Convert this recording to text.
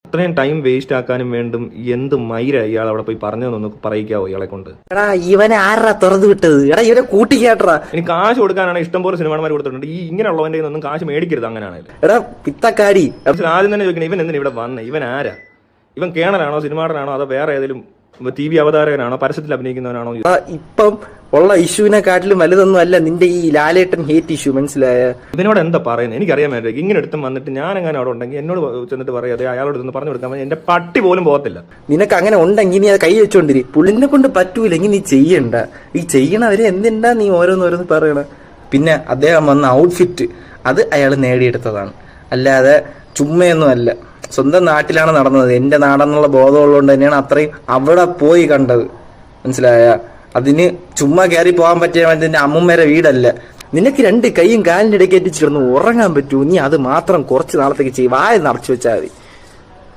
ഇത്രയും time waste ആക്കാനും വേണ്ടും എന്ത് മൈര ഇയാൾ അവിടെ പോയി പറഞ്ഞതെന്നൊന്ന് പറയിക്കാവോ ഇയാളെ കൊണ്ട്? എടാ ഇവനെ ആരാ തുറന്നു വിട്ടത്? എടാ ഇവനെ കൂട്ടിക്കാട്ടാ. ഇനി കാശ് കൊടുക്കാനാണ് ഇഷ്ടംപോലെ സിനിമാന്മാർ കൊടുത്തിട്ടുണ്ട്. ഈ ഇങ്ങനെയുള്ളവന്റെ ഒന്നും കാശ് മേടിക്കരുത്. അങ്ങനെയാണെങ്കിൽ എടാ പിത്തക്കാടി. ആദ്യം തന്നെ ചോദിക്കണം, ഇവൻ എന്തിനാ ഇവിടെ വന്നേ? ഇവൻ ആരാ? ഇവൻ കേണലാണോ, സിനിമാടനാണോ, അതോ വേറെ ഏതെങ്കിലും TV അവതാരകനാണോ, പരസ്യത്തിൽ അഭിനയിക്കുന്നവനാണോ? ഇപ്പം ഉള്ള ഇഷ്യൂവിനെക്കാട്ടിലും വലുതൊന്നും അല്ല നിന്റെ ഈ ലാലേട്ടൻ ഹേറ്റ് ഇഷ്യൂ, മനസ്സിലായ? ഇവനോട് എന്താ പറയുന്നത് എനിക്കറിയാൻ വേണ്ടി. ഇങ്ങനെ എടുത്തും വന്നിട്ട് ഞാൻ എങ്ങനെ അവിടെ ഉണ്ടെങ്കിൽ എന്നോട് ചെന്നിട്ട് പറയാതെ അയാളോട് ഒന്ന് പറഞ്ഞു കൊടുക്കാൻ എന്റെ പട്ടി പോലും പോകത്തില്ല. നിനക്ക് അങ്ങനെ ഉണ്ടെങ്കിൽ നീ അത് കൈ വെച്ചോണ്ടിരി. പുള്ളിനെ കൊണ്ട് പറ്റൂലെങ്കിൽ നീ ചെയ്യണ്ട. ഈ ചെയ്യണവരെ എന്തിണ്ടാ നീ ഓരോന്നോരോന്ന് പറയണ? പിന്നെ അദ്ദേഹം വന്ന ഔട്ട്ഫിറ്റ് അത് അയാൾ നേടിയെടുത്തതാണ്, അല്ലാതെ ചുമ്മയൊന്നും അല്ല. സ്വന്തം നാട്ടിലാണ് നടന്നത്. എന്റെ നാടെന്നുള്ള ബോധമുള്ളതുകൊണ്ട് തന്നെയാണ് അത്രയും അവിടെ പോയി കണ്ടത്, മനസ്സിലായ? അതിന് ചുമ്മാ കയറി പോകാൻ പറ്റിയ എന്റെ അമ്മൂമ്മേരെ വീടല്ല. നിനക്ക് 2 കൈയും കാലിന്റെ ഇടയ്ക്ക് എത്തിച്ചിരുന്ന് ഉറങ്ങാൻ പറ്റൂ? നീ അത് മാത്രം കുറച്ച് നാളത്തേക്ക് ചെയ്യും. വായ നിറച്ചു വെച്ചാൽ മതി.